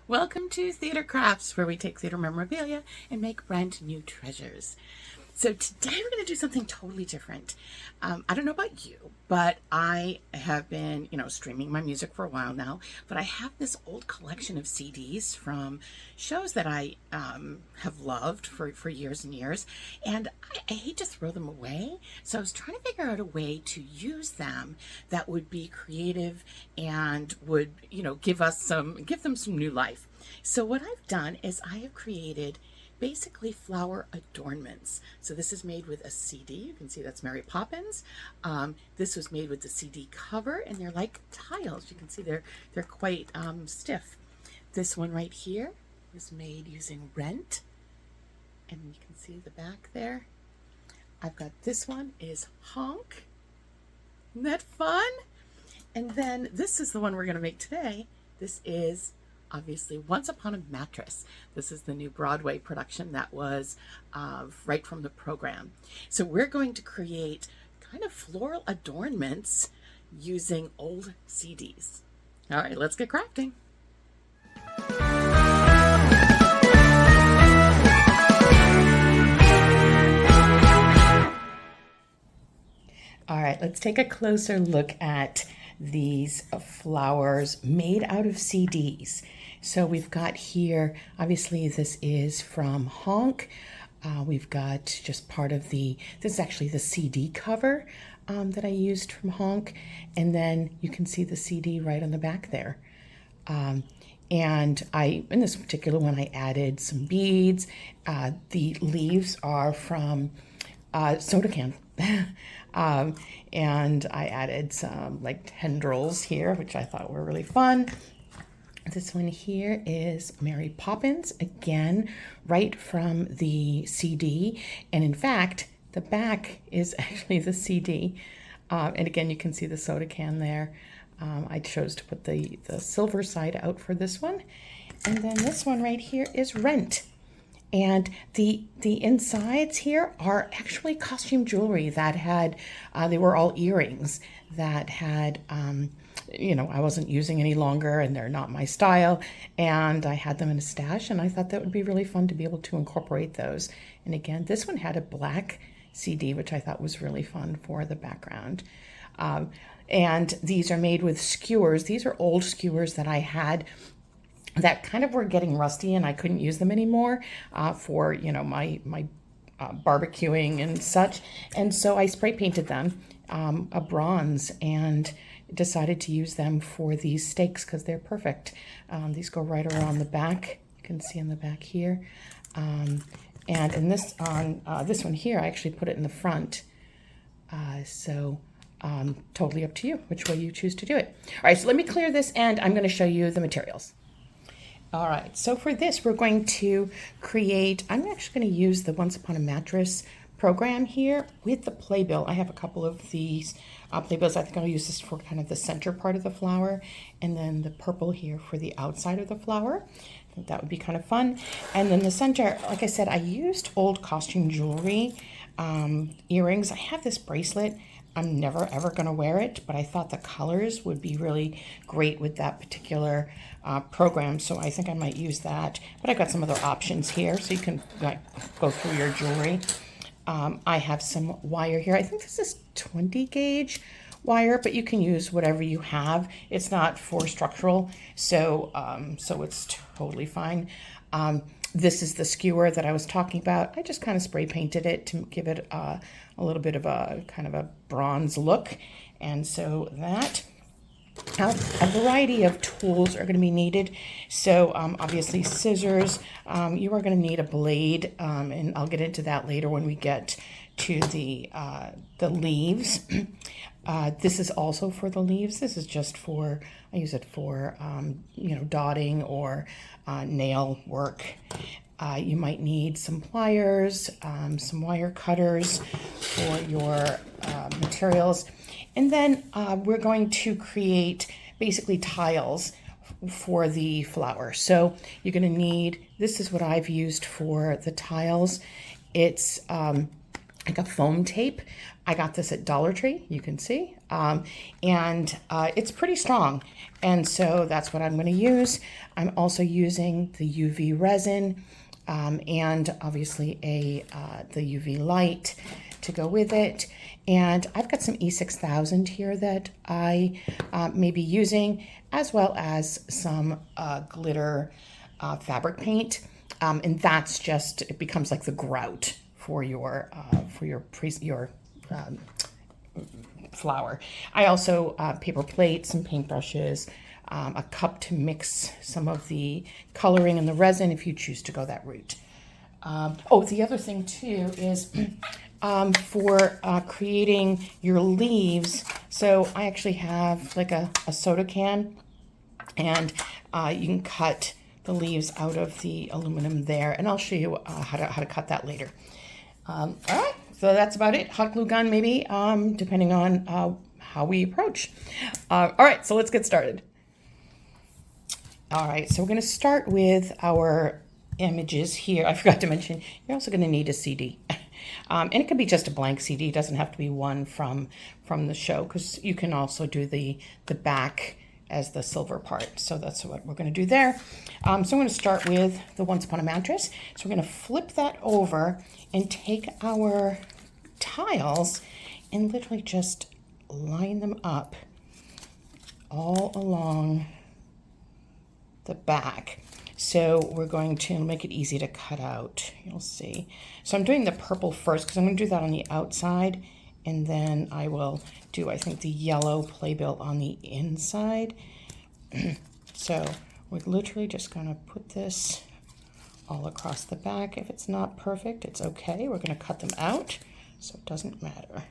Welcome to Theater Crafts, where we take theater memorabilia and make brand new treasures. So today we're going to do something totally different. I don't know about you, but I have been, streaming my music for a while now, but I have this old collection of CDs from shows that I have loved for years and years, and I hate to throw them away. So I was trying to figure out a way to use them that would be creative and would, give them some new life. So what I've done is I have created basically flower adornments. So this is made with a CD. You can see that's Mary Poppins. This was made with the CD cover, and they're like tiles. You can see they're quite stiff. This one right here was made using Rent, and you can see the back there. I've got this one is Honk. Isn't that fun? And then this is the one we're going to make today. This is obviously Once Upon a Mattress. This is the new Broadway production that was right from the program. So we're going to create kind of floral adornments using old CDs. All right, let's get crafting. All right, let's take a closer look at these flowers made out of CDs. So we've got here, obviously this is from Honk. We've got just part of this is actually the CD cover that I used from Honk. And then you can see the CD right on the back there. And in this particular one, I added some beads. The leaves are from soda can. And I added some like tendrils here, which I thought were really fun. This one here is Mary Poppins, again, right from the CD. And in fact, the back is actually the CD. And again, you can see the soda can there. I chose to put the silver side out for this one. And then this one right here is Rent. And the insides here are actually costume jewelry that had, they were all earrings that had, I wasn't using any longer, and they're not my style. And I had them in a stash, and I thought that would be really fun to be able to incorporate those. And again, this one had a black CD, which I thought was really fun for the background. And these are made with skewers. These are old skewers that I had that kind of were getting rusty, and I couldn't use them anymore for my barbecuing and such. And so I spray painted them a bronze and decided to use them for these stakes because they're perfect. These go right around the back. You can see in the back here. And in this one here, I actually put it in the front. Totally up to you which way you choose to do it. All right, so let me clear this, and I'm going to show you the materials. All right, so for this, we're going to create, I'm actually going to use the Once Upon a Mattress program here with the playbill. I have a couple of these playbills. I think I'll use this for kind of the center part of the flower, and then the purple here for the outside of the flower. I think that would be kind of fun. And then the center, like I said, I used old costume jewelry, earrings. I have this bracelet. I'm never ever going to wear it, but I thought the colors would be really great with that particular program, so I think I might use that. But I've got some other options here, so you can go through your jewelry. I have some wire here. I think this is 20 gauge wire, but you can use whatever you have. It's not for structural, so it's totally fine. This is the skewer that I was talking about. I just kind of spray painted it to give it a little bit of a kind of a bronze look. And so that, a variety of tools are going to be needed. So obviously scissors, you are going to need a blade, and I'll get into that later when we get to the leaves. This is also for the leaves. This is just for, I use it for, dotting or nail work. You might need some pliers, some wire cutters for your materials. And then we're going to create basically tiles for the flower. So you're going to need, this is what I've used for the tiles. It's like a foam tape. I got this at Dollar Tree, you can see. and it's pretty strong. And so that's what I'm going to use. I'm also using the UV resin and obviously the UV light to go with it. And I've got some E6000 here that I may be using, as well as some glitter fabric paint. And that's just, it becomes like the grout for your flower. I also paper plates, some paintbrushes, a cup to mix some of the coloring and the resin if you choose to go that route. Oh, the other thing too is for creating your leaves. So I actually have like a soda can, and you can cut the leaves out of the aluminum there, and I'll show you how to cut that later. All right, so that's about it. Hot glue gun maybe, depending on how we approach. All right, so let's get started. All right, so we're going to start with our images here. I forgot to mention, you're also going to need a CD. And it could be just a blank CD. It doesn't have to be one from the show, because you can also do the back as the silver part. So that's what we're going to do there. So I'm going to start with the Once Upon a Mattress. So we're going to flip that over and take our tiles and literally just line them up all along the back. So we're going to make it easy to cut out. You'll see. So I'm doing the purple first because I'm going to do that on the outside, and then I will do, I think, the yellow playbill on the inside. So we're literally just going to put this all across the back. If it's not perfect, it's okay. We're going to cut them out, so it doesn't matter.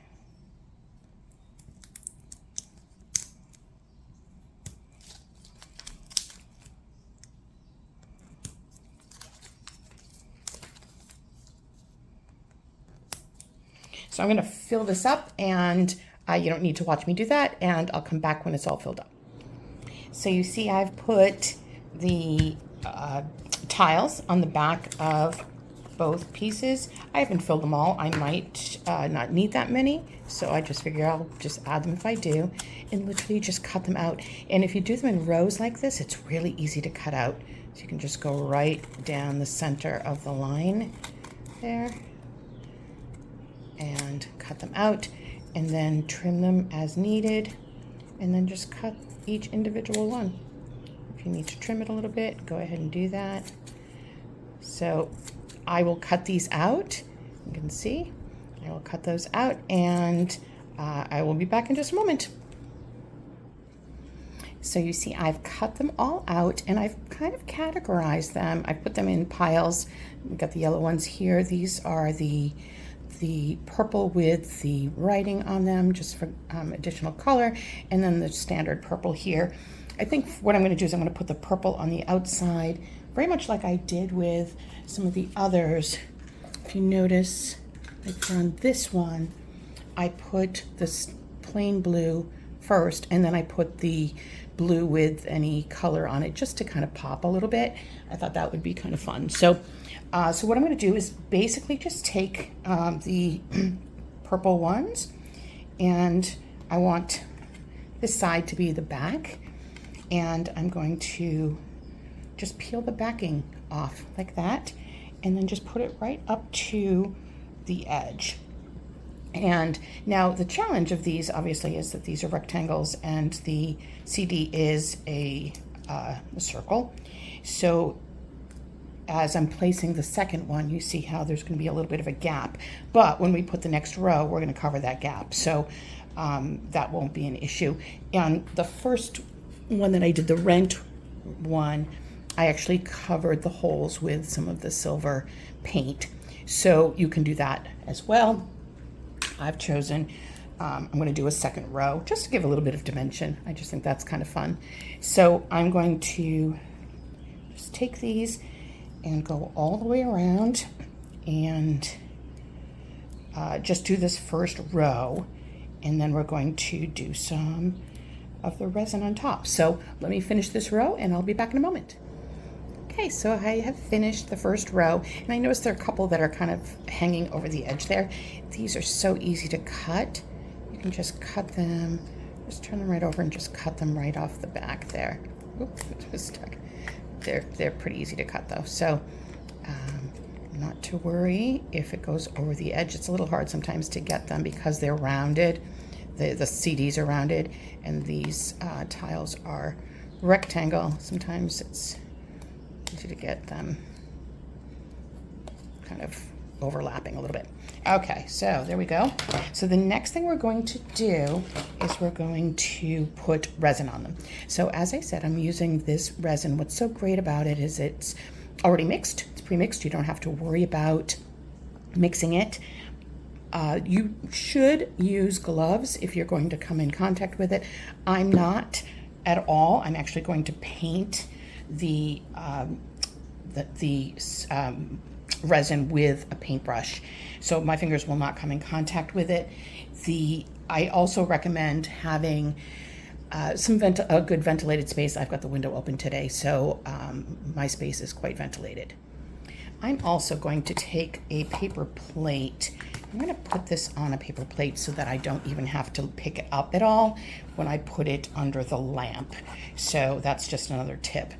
So I'm going to fill this up, and you don't need to watch me do that, and I'll come back when it's all filled up. So you see I've put the tiles on the back of both pieces. I haven't filled them all. I might not need that many, so I just figure I'll just add them if I do, and literally just cut them out. And if you do them in rows like this, it's really easy to cut out. So you can just go right down the center of the line there and cut them out, and then trim them as needed, and then just cut each individual one. If you need to trim it a little bit, go ahead and do that. So I will cut these out. You can see I will cut those out, and I will be back in just a moment. So you see I've cut them all out, and I've kind of categorized them. I put them in piles. We've got the yellow ones here. These are the purple with the writing on them, just for additional color, and then the standard purple here. I think what I'm going to do is I'm going to put the purple on the outside, very much like I did with some of the others. If you notice, like on this one, I put this plain blue first, and then I put the blue with any color on it, just to kind of pop a little bit. I thought that would be kind of fun. So what I'm going to do is basically just take the purple ones, and I want this side to be the back, and I'm going to just peel the backing off like that, and then just put it right up to the edge. And now the challenge of these obviously is that these are rectangles, and the CD is a circle. So as I'm placing the second one, you see how there's going to be a little bit of a gap. But when we put the next row, we're going to cover that gap. So that won't be an issue. And the first one that I did, the rent one, I actually covered the holes with some of the silver paint. So you can do that as well. I've chosen, I'm going to do a second row just to give a little bit of dimension. I just think that's kind of fun. So I'm going to just take these and go all the way around and just do this first row, and then we're going to do some of the resin on top. So let me finish this row, and I'll be back in a moment. Okay, so I have finished the first row, and I noticed there are a couple that are kind of hanging over the edge there. These are so easy to cut. You You can just cut them, just turn them right over and just cut them right off the back there. Oops, it was stuck. They're pretty easy to cut though. So not to worry if it goes over the edge. It's a little hard sometimes to get them because they're rounded. The CDs are rounded and these tiles are rectangle. Sometimes it's easy to get them kind of overlapping a little bit. Okay, so there we go. So the next thing we're going to do is we're going to put resin on them. So as I said, I'm using this resin. What's so great about it is it's already mixed. It's pre-mixed. You don't have to worry about mixing it. You should use gloves if you're going to come in contact with it. I'm not at all. I'm actually going to paint the resin with a paintbrush, so my fingers will not come in contact with it. I also recommend having a good ventilated space. I've got the window open today, so my space is quite ventilated. I'm also going to take a paper plate. I'm going to put this on a paper plate so that I don't even have to pick it up at all when I put it under the lamp. So that's just another tip.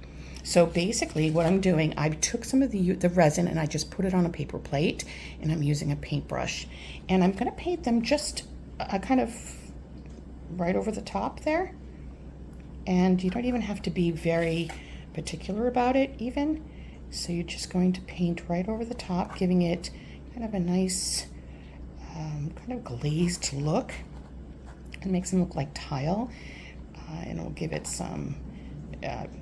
So basically what I'm doing, I took some of the resin and I just put it on a paper plate, and I'm using a paintbrush. And I'm going to paint them just kind of right over the top there. And you don't even have to be very particular about it even. So you're just going to paint right over the top, giving it kind of a nice kind of glazed look. It makes them look like tile, and it'll give it some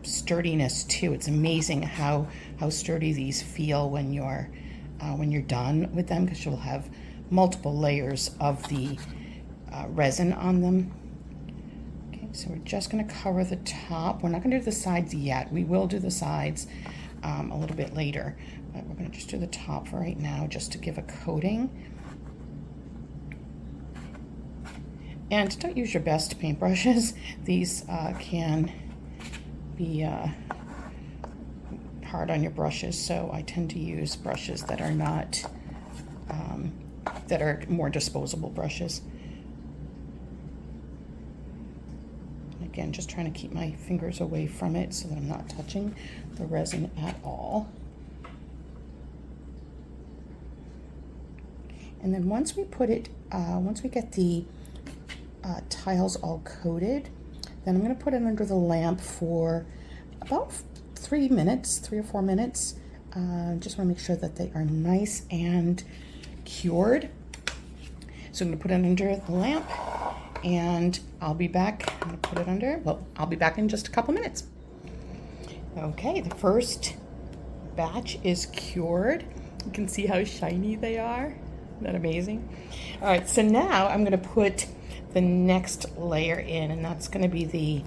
sturdiness too. It's amazing how sturdy these feel when you're done with them, because you'll have multiple layers of the resin on them. Okay, so we're just going to cover the top. We're not going to do the sides yet. We will do the sides a little bit later, but we're going to just do the top for right now, just to give a coating. And don't use your best paintbrushes. These can be hard on your brushes, so I tend to use brushes that are not that are more disposable brushes. Again, just trying to keep my fingers away from it so that I'm not touching the resin at all. And then once we put it, once we get the tiles all coated, then I'm going to put it under the lamp for about 3 or 4 minutes. Just want to make sure that they are nice and cured. So I'm going to put it under the lamp, and I'll be back. I'm going to put it under. Well, I'll be back in just a couple minutes. Okay, the first batch is cured. You can see how shiny they are. Isn't that amazing? All right, so now I'm going to put the next layer in, and that's going to be the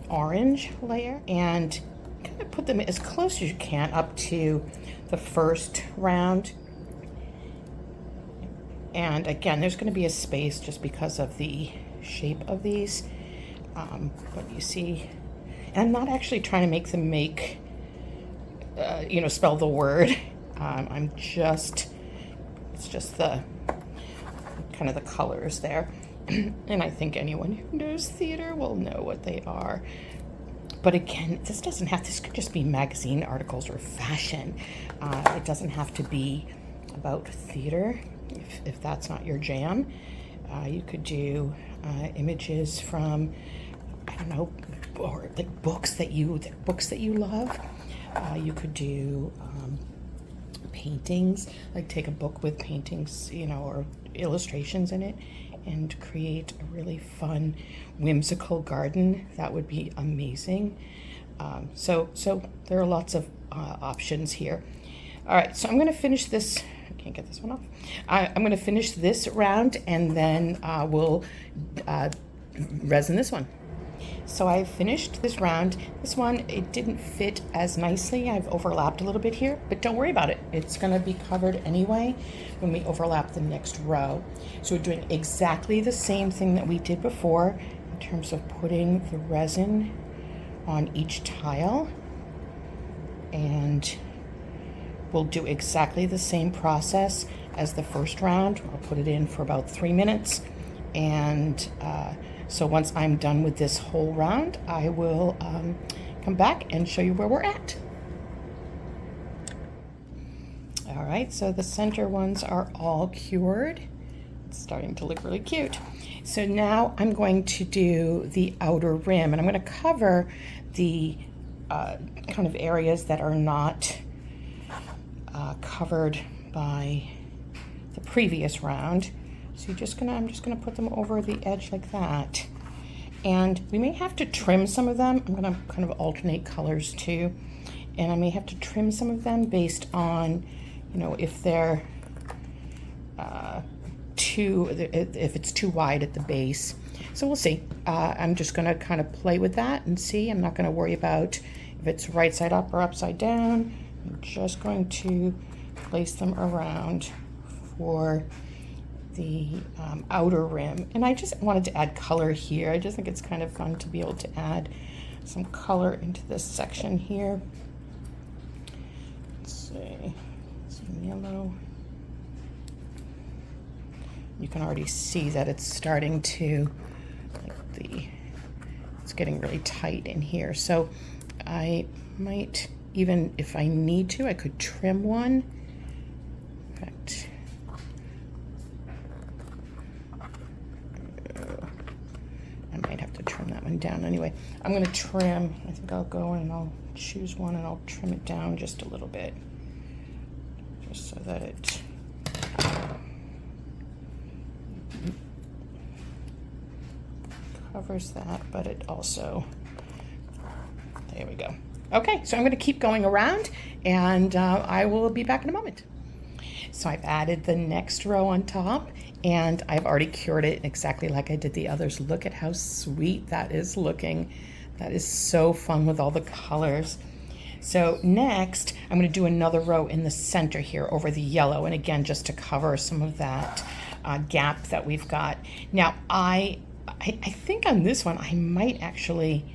orange layer, and kind of put them as close as you can up to the first round. And again, there's going to be a space just because of the shape of these, but you see, and I'm not actually trying to make them spell the word. It's just the kind of the colors there. And I think anyone who knows theater will know what they are. But again, this could just be magazine articles or fashion. It doesn't have to be about theater if that's not your jam. You could do images from, I don't know, or like books that you love. You could do paintings, like take a book with paintings, or illustrations in it, and create a really fun, whimsical garden. That would be amazing. So there are lots of options here. All right, so I'm going to finish this. I can't get this one off. I'm going to finish this round, and then we'll resin this one. So I've finished this round. This one, it didn't fit as nicely. I've overlapped a little bit here, but don't worry about it. It's going to be covered anyway when we overlap the next row. So we're doing exactly the same thing that we did before in terms of putting the resin on each tile. And we'll do exactly the same process as the first round. I'll put it in for about 3 minutes, And so once I'm done with this whole round, I will come back and show you where we're at. All right, so the center ones are all cured. It's starting to look really cute. So now I'm going to do the outer rim, and I'm going to cover the kind of areas that are not covered by the previous round. So I'm just gonna put them over the edge like that. And we may have to trim some of them. I'm gonna kind of alternate colors too. And I may have to trim some of them based on, you know, if they're if it's too wide at the base. So we'll see. I'm just gonna kind of play with that and see. I'm not gonna worry about if it's right side up or upside down. I'm just going to place them around for the outer rim. And I just wanted to add color here. I just think it's kind of fun to be able to add some color into this section here. Let's see, some yellow. You can already see that it's starting to, it's getting really tight in here. So I might, even if I need to, I could trim one. In fact, I might have to trim that one down anyway. I'm going to trim, I think I'll go and I'll choose one and I'll trim it down just a little bit, just so that it covers that, but it also, there we go. Okay, so I'm going to keep going around, and I will be back in a moment. So I've added the next row on top, and I've already cured it exactly like I did the others. Look at how sweet that is looking. That is so fun with all the colors. So next, I'm going to do another row in the center here over the yellow, and again, just to cover some of that gap that we've got. Now, I think on this one, I might actually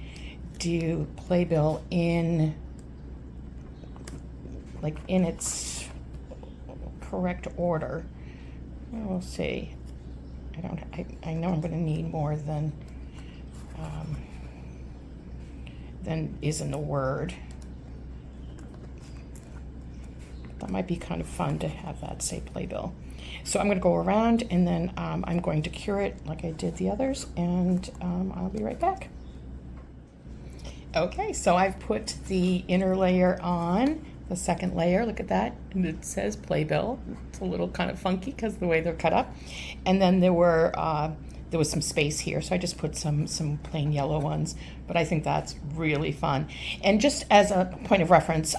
do playbill in its correct order. We'll see. I know I'm going to need more than is in the word. That might be kind of fun to have that say playbill. So I'm going to go around, and then I'm going to cure it like I did the others, and I'll be right back. Okay, so I've put the inner layer on, the second layer, look at that, and it says playbill. It's a little kind of funky because of the way they're cut up. And then there was some space here, so I just put some plain yellow ones, but I think that's really fun. And just as a point of reference,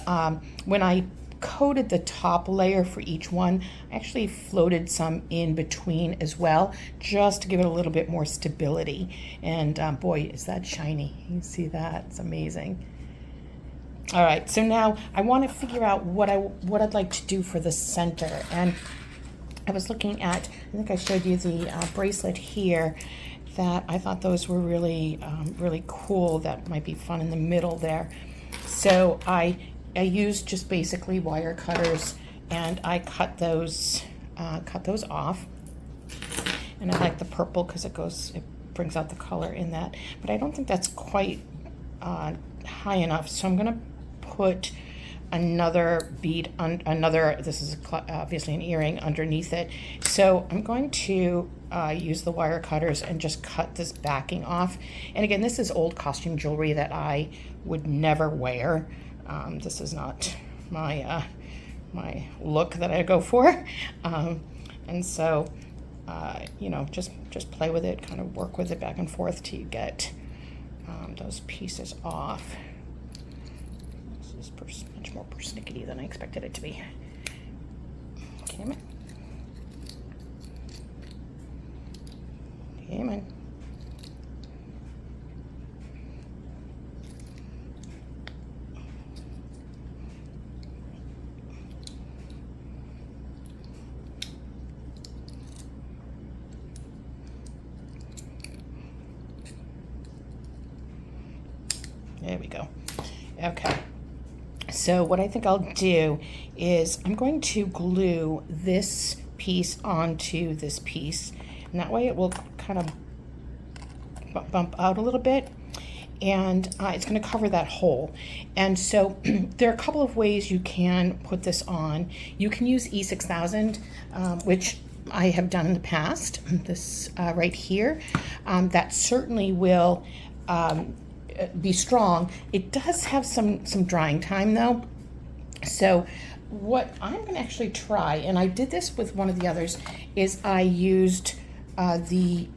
when I coated the top layer for each one, I actually floated some in between as well, just to give it a little bit more stability. And boy, is that shiny. You see that? It's amazing. All right, so now I want to figure out what I'd like to do for the center. And I was looking at, I think I showed you the bracelet here, that I thought those were really, really cool. That might be fun in the middle there. So I used just basically wire cutters, and I cut those off. And I like the purple because it brings out the color in that. But I don't think that's quite high enough, so I'm gonna put another bead on this is obviously an earring underneath it. So I'm going to use the wire cutters and just cut this backing off. And again, this is old costume jewelry that I would never wear. This is not my my look that I go for, and so you know, just play with it, kind of work with it back and forth till you get those pieces off. This is much more persnickety than I expected it to be. Come on. There we go. Okay. So what I think I'll do is I'm going to glue this piece onto this piece, and that way it will kind kind of bump out a little bit, and it's going to cover that hole. And so there are a couple of ways you can put this on. You can use E6000, which I have done in the past, this right here. That certainly will be strong. It does have some drying time though. So what I'm going to actually try, and I did this with one of the others, is I used the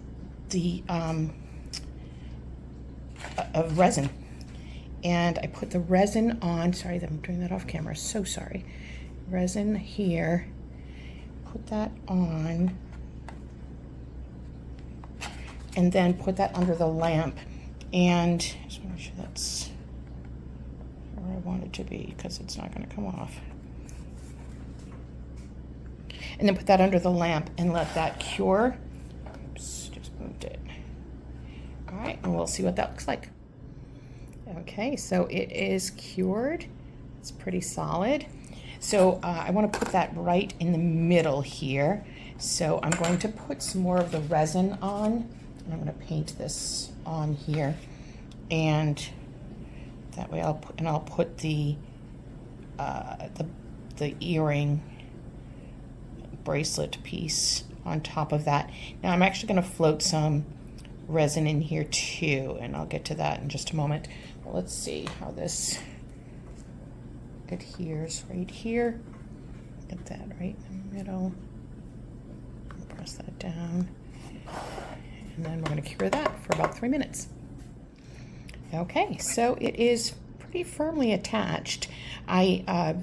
resin, and I put the resin on. Sorry that I'm doing that off camera, so sorry. Resin here, put that on, and then put that under the lamp, and just want to make sure that's where I want it to be, because it's not going to come off. And then put that under the lamp and let that cure. Oops, just moved it. All right, and we'll see what that looks like. Okay, so it is cured. It's pretty solid. So I want to put that right in the middle here. So I'm going to put some more of the resin on. And I'm going to paint this on here, and that way I'll put the earring bracelet piece on top of that. Now I'm actually going to float some resin in here too, and I'll get to that in just a moment. Well, let's see how this adheres right here. Get that right in the middle. Press that down, and then we're going to cure that for about 3 minutes. Okay, so it is pretty firmly attached. I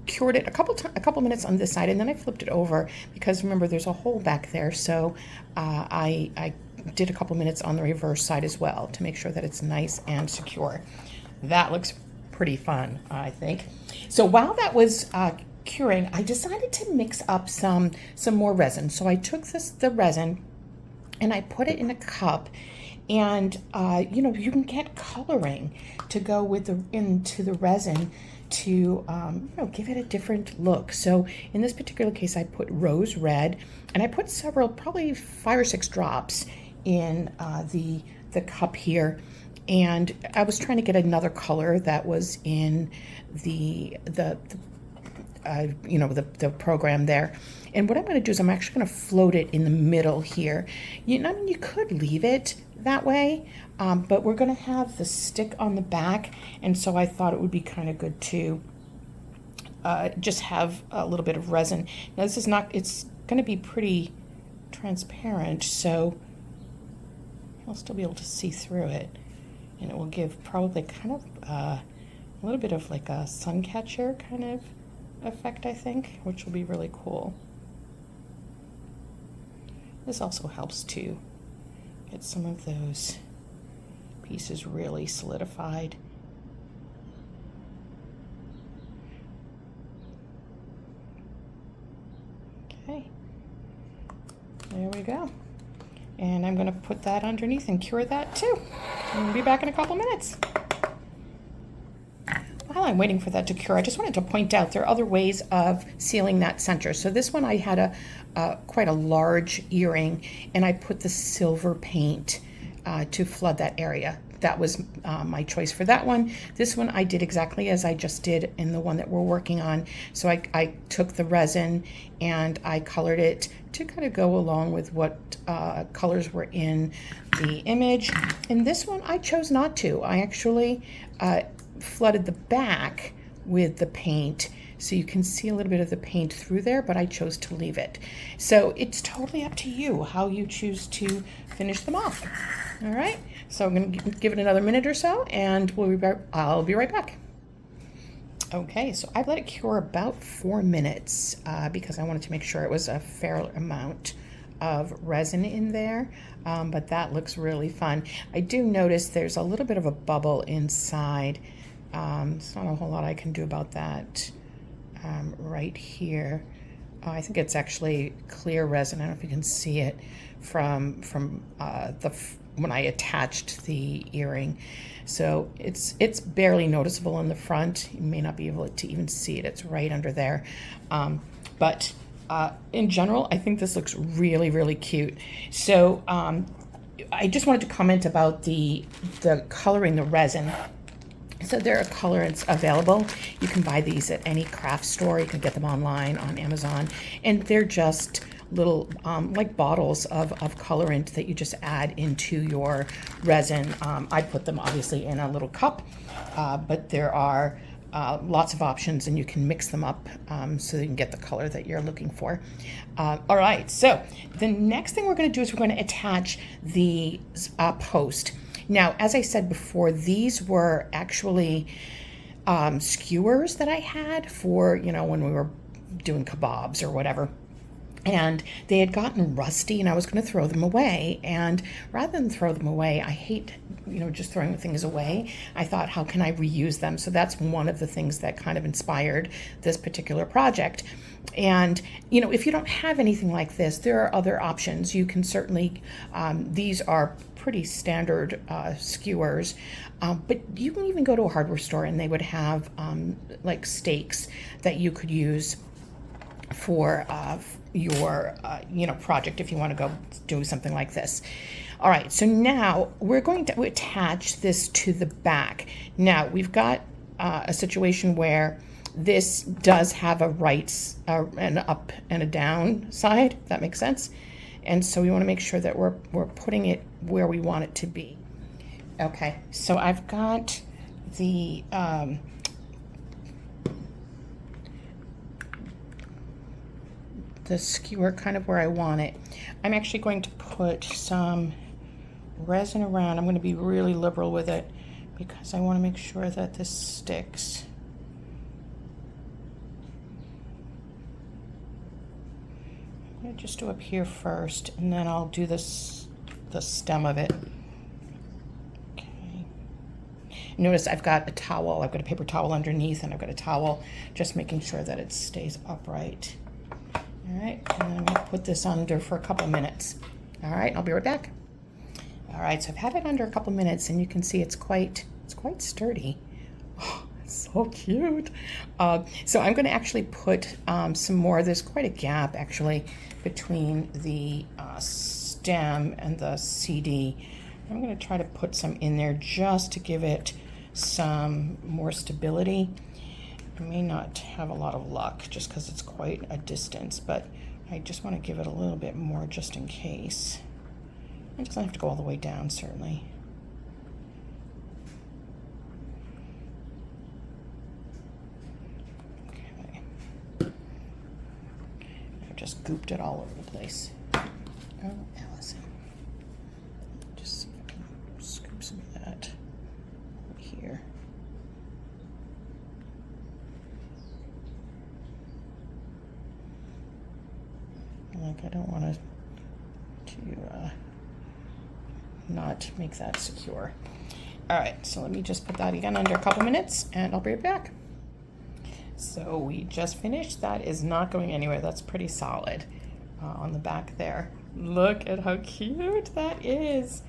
cured it a couple minutes on this side, and then I flipped it over because remember there's a hole back there, so I did a couple minutes on the reverse side as well to make sure that it's nice and secure. That looks pretty fun, I think. So while that was curing, I decided to mix up some more resin. So I took the resin and I put it in a cup, and you know, you can get coloring to go into the resin to you know, give it a different look. So in this particular case, I put rose red, and I put several, probably 5 or 6 drops in the cup here. And I was trying to get another color that was in the you know, the program there. And what I'm going to do is I'm actually going to float it in the middle here. I mean, you could leave it that way, but we're going to have the stick on the back, and so I thought it would be kind of good to just have a little bit of resin. Now this is not, it's going to be pretty transparent, so you'll still be able to see through it, and it will give probably kind of a little bit of like a sun catcher kind of effect, I think, which will be really cool. This also helps to get some of those pieces really solidified. Okay, there we go. And I'm going to put that underneath and cure that too. I'll be back in a couple minutes. While I'm waiting for that to cure, I just wanted to point out there are other ways of sealing that center. So this one I had quite a large earring, and I put the silver paint to flood that area. That was my choice for that one. This one I did exactly as I just did in the one that we're working on. So I took the resin and I colored it to kind of go along with what colors were in the image. And this one I chose not to. I actually flooded the back with the paint, so you can see a little bit of the paint through there, but I chose to leave it. So it's totally up to you how you choose to finish them off. All right, so I'm going to give it another minute or so, and I'll be right back. Okay, so I've let it cure about 4 minutes because I wanted to make sure it was a fair amount of resin in there, but that looks really fun. I do notice there's a little bit of a bubble inside. There's not a whole lot I can do about that right here. I think it's actually clear resin. I don't know if you can see it from when I attached the earring. So it's barely noticeable in the front. You may not be able to even see it. It's right under there. But in general, I think this looks really, really cute. So I just wanted to comment about the coloring the resin. So there are colorants available. You can buy these at any craft store. You can get them online on Amazon, and they're just little like bottles of colorant that you just add into your resin. I put them obviously in a little cup, but there are lots of options, and you can mix them up so you can get the color that you're looking for. All right, so the next thing we're going to do is we're going to attach the post. Now, as I said before, these were actually skewers that I had for, when we were doing kebabs or whatever. And they had gotten rusty, and I was going to throw them away. And rather than throw them away, I hate, just throwing things away. I thought, how can I reuse them? So that's one of the things that kind of inspired this particular project. And, if you don't have anything like this, there are other options. You can certainly, these are pretty standard skewers, but you can even go to a hardware store and they would have like stakes that you could use for your project if you want to go do something like this. All right, so now we're going to attach this to the back. Now we've got a situation where this does have a right and up and a down side, if that makes sense. And so we want to make sure that we're putting it where we want it to be. Okay, so I've got the skewer kind of where I want it. I'm actually going to put some resin around. I'm going to be really liberal with it because I want to make sure that this sticks. I'm going to just do up here first, and then I'll do the stem of it. Okay. Notice I've got a towel. I've got a paper towel underneath, and I've got a towel, just making sure that it stays upright. All right, and then I'm going to put this under for a couple minutes. All right, I'll be right back. All right, so I've had it under a couple minutes, and you can see it's quite sturdy. Oh, it's so cute. So I'm going to actually put some more. There's quite a gap actually between the stem and the CD. I'm going to try to put some in there just to give it some more stability. I may not have a lot of luck just because it's quite a distance, but I just want to give it a little bit more just in case. It doesn't have to go all the way down, certainly. Okay. I've just gooped it all over the place. Oh, Allison. Just see if I can scoop some of that over here. Like, I don't want to not make that secure. All right, so let me just put that again under a couple minutes, and I'll be right back. So we just finished. That is not going anywhere. That's pretty solid on the back there. Look at how cute that is.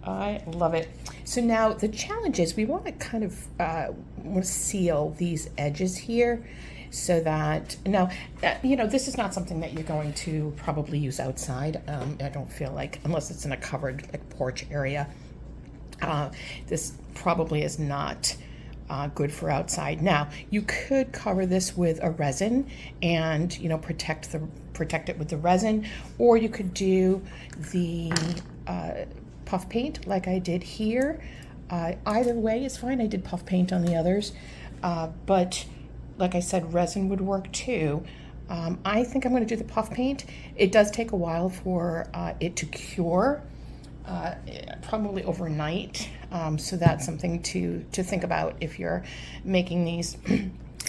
I love it. So now the challenge is we want to kind of want to seal these edges here so that, now, this is not something that you're going to probably use outside. I don't feel like, unless it's in a covered like porch area, this probably is not good for outside. Now, you could cover this with a resin and, protect it with the resin, or you could do the puff paint like I did here. Either way is fine. I did puff paint on the others, but like I said, resin would work too. I think I'm going to do the puff paint. It does take a while for it to cure, probably overnight. So that's something to think about if you're making these.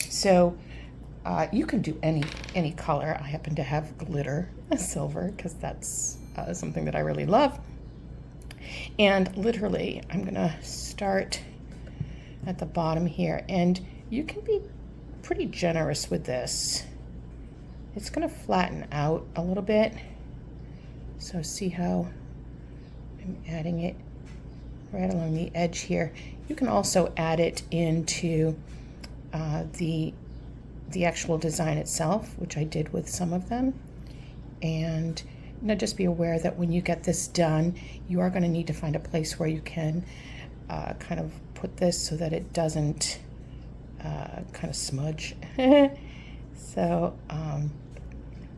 So you can do any color. I happen to have glitter silver because that's something that I really love. And literally, I'm going to start at the bottom here, and you can be pretty generous with this. It's going to flatten out a little bit. So see how I'm adding it right along the edge here. You can also add it into the actual design itself, which I did with some of them. And Now just be aware that when you get this done, you are going to need to find a place where you can kind of put this so that it doesn't kind of smudge. So,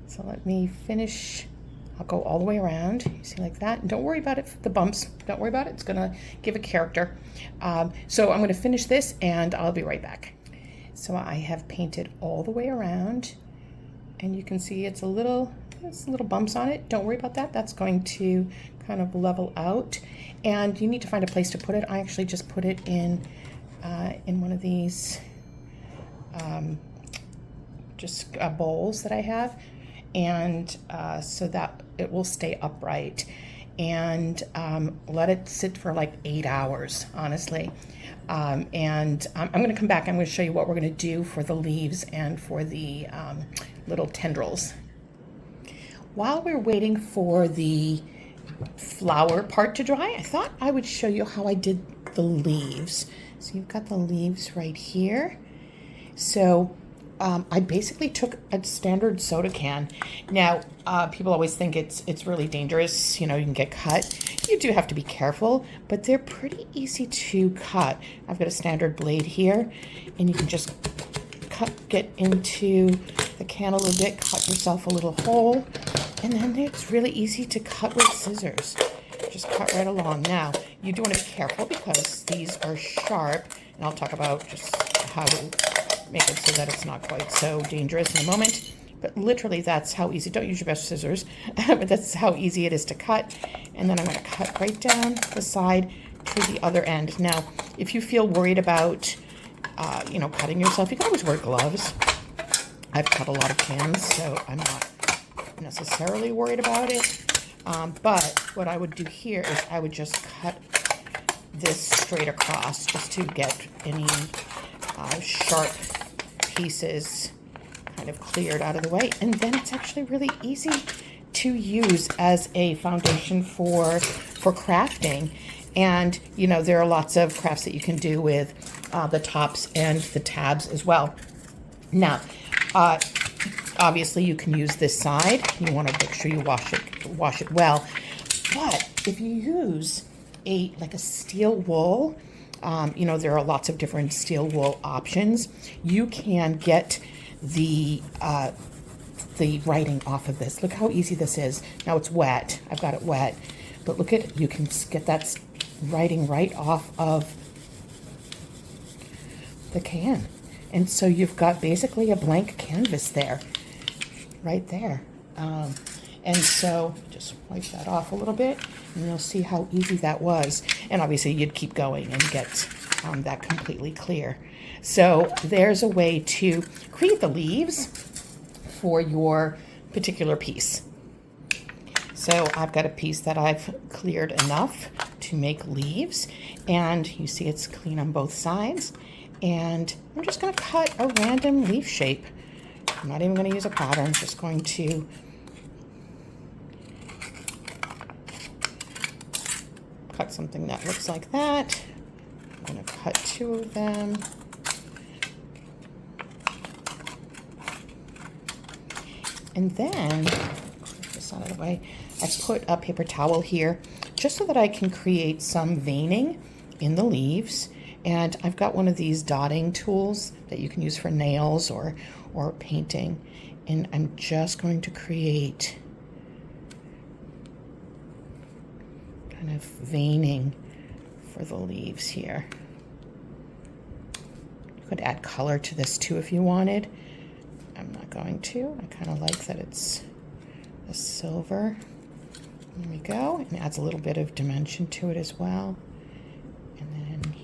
so let me finish. I'll go all the way around. You see, like that. And don't worry about it, the bumps. Don't worry about it. It's going to give a character. So I'm going to finish this and I'll be right back. So I have painted all the way around, and you can see it's little bumps on it. Don't worry about that. That's going to kind of level out, and you need to find a place to put it. I actually just put it in one of these just bowls that I have, and so that it will stay upright, and let it sit for like 8 hours, honestly. And I'm going to come back. I'm going to show you what we're going to do for the leaves and for the little tendrils. While we're waiting for the flower part to dry, I thought I would show you how I did the leaves. So you've got the leaves right here. So I basically took a standard soda can. Now, people always think it's really dangerous. You know, you can get cut. You do have to be careful, but they're pretty easy to cut. I've got a standard blade here, and you can just get into the can a little bit, cut yourself a little hole, and then it's really easy to cut with scissors. Just cut right along. Now, you do want to be careful because these are sharp, and I'll talk about just how to make it so that it's not quite so dangerous in a moment. But literally, that's how easy. Don't use your best scissors, but that's how easy it is to cut. And then I'm going to cut right down the side to the other end. Now, if you feel worried about, you know, cutting yourself, you can always wear gloves. I've cut a lot of cans, so I'm not necessarily worried about it. But what I would do here is I would just cut this straight across just to get any sharp pieces kind of cleared out of the way, and then it's actually really easy to use as a foundation for crafting. And you know, there are lots of crafts that you can do with the tops and the tabs as well. Now, obviously you can use this side. You want to make sure you wash it well. But if you use like a steel wool, you know, there are lots of different steel wool options. You can get the writing off of this. Look how easy this is. Now it's wet. I've got it wet. But look at, you can get that writing right off of the can. And so you've got basically a blank canvas there, right there. And so just wipe that off a little bit, and you'll see how easy that was. And obviously you'd keep going and get that completely clear. So there's a way to create the leaves for your particular piece. So I've got a piece that I've cleared enough to make leaves, and you see it's clean on both sides. And I'm just going to cut a random leaf shape. I'm not even going to use a pattern. I'm just going to cut something that looks like that. I'm going to cut 2 of them. And then, put this out of the way, I put a paper towel here just so that I can create some veining in the leaves. And I've got one of these dotting tools that you can use for nails or painting. And I'm just going to create kind of veining for the leaves here. You could add color to this too if you wanted. I'm not going to. I kind of like that it's a silver. There we go. And it adds a little bit of dimension to it as well. And then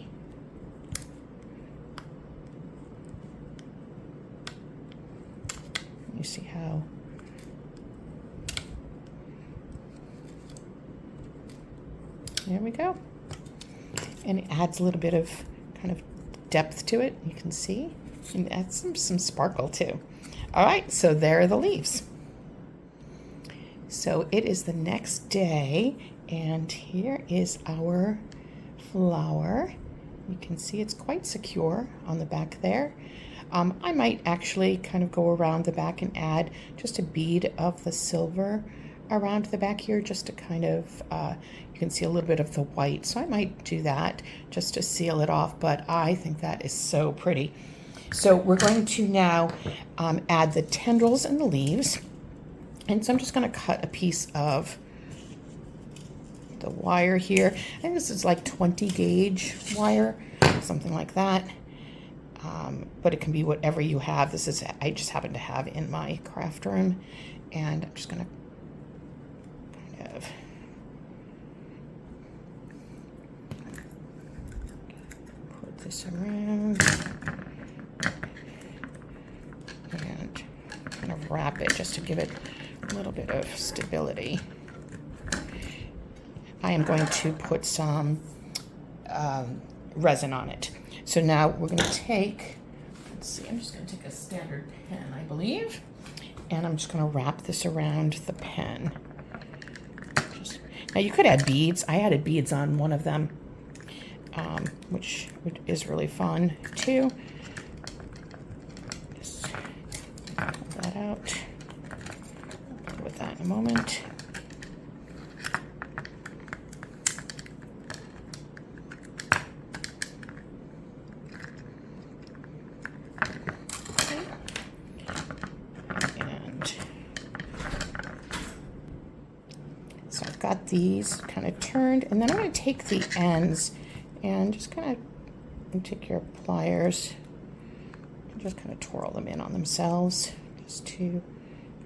you see how there we go. And it adds a little bit of kind of depth to it. You can see. And it adds some sparkle too. All right, so there are the leaves. So it is the next day, and here is our flower. You can see it's quite secure on the back there. I might actually kind of go around the back and add just a bead of the silver around the back here just to kind of, you can see a little bit of the white. So I might do that just to seal it off, but I think that is so pretty. So we're going to now add the tendrils and the leaves. And so I'm just going to cut a piece of the wire here. I think this is like 20 gauge wire, something like that. But it can be whatever you have. This is, I just happen to have in my craft room. And I'm just going to kind of put this around and kind of wrap it just to give it a little bit of stability. I am going to put some resin on it. So now we're going to take, let's see, I'm just going to take a standard pen, I believe, and I'm just going to wrap this around the pen. Now you could add beads. I added beads on one of them, which is really fun too. Just pull that out. I'll deal with that in a moment. So I've got these kind of turned, and then I'm going to take the ends and just kind of take your pliers and just kind of twirl them in on themselves just to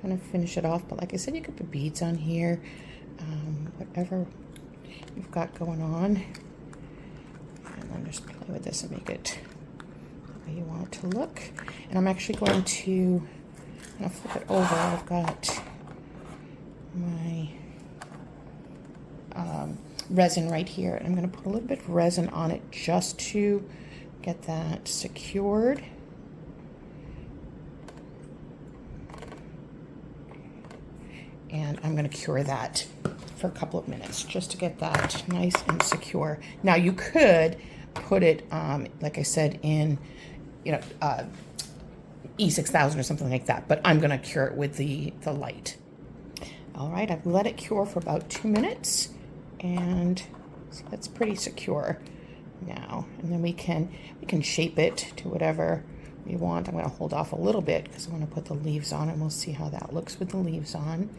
kind of finish it off. But like I said, you could put beads on here, whatever you've got going on, and then just play with this and make it the way you want it to look. And I'm actually going to kind of flip it over. I've got my resin right here, and I'm going to put a little bit of resin on it just to get that secured. And I'm going to cure that for a couple of minutes just to get that nice and secure. Now you could put it, like I said, in, E6000 or something like that, but I'm going to cure it with the light. All right, I've let it cure for about 2 minutes, and so that's pretty secure now. And then we can shape it to whatever we want. I'm going to hold off a little bit because I want to put the leaves on, and we'll see how that looks with the leaves on.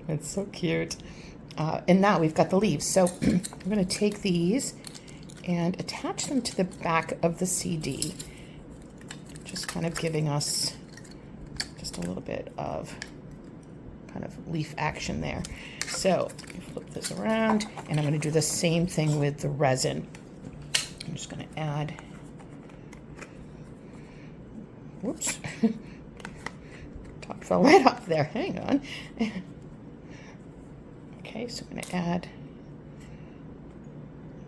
It's so cute. And now we've got the leaves. So I'm going to take these and attach them to the back of the CD, just kind of giving us just a little bit of kind of leaf action there. So flip this around, and I'm going to do the same thing with the resin. I'm just going to add, whoops, top fell right off there, hang on. Okay, so I'm going to add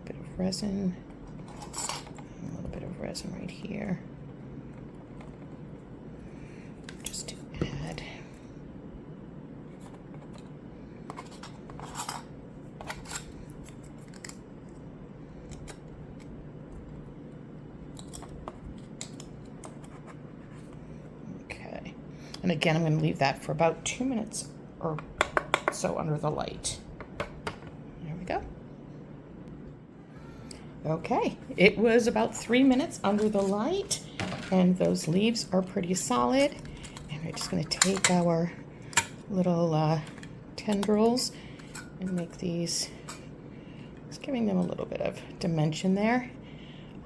a bit of resin, a little bit of resin right here, just to add. Okay, and again, I'm going to leave that for about 2 minutes or so under the light. There we go. Okay, it was about 3 minutes under the light, and those leaves are pretty solid. And we're just going to take our little tendrils and make these, just giving them a little bit of dimension there.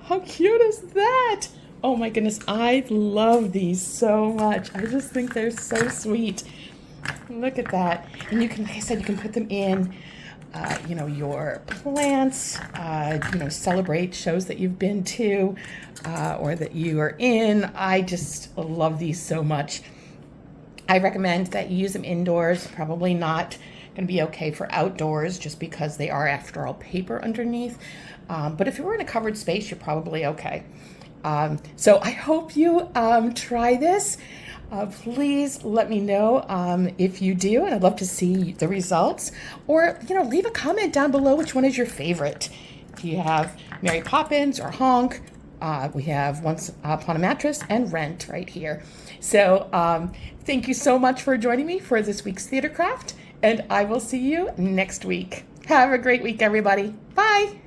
How cute is that? Oh my goodness, I love these so much. I just think they're so sweet. Look at that. And you can, like I said, you can put them in, your plants, celebrate shows that you've been to or that you are in. I just love these so much. I recommend that you use them indoors. Probably not going to be okay for outdoors just because they are, after all, paper underneath. But if you were in a covered space, you're probably okay. So I hope you try this. Please let me know if you do, and I'd love to see the results. Or, leave a comment down below which one is your favorite. Do you have Mary Poppins or Honk? We have Once Upon a Mattress and Rent right here. So thank you so much for joining me for this week's theater craft, and I will see you next week. Have a great week, everybody. Bye.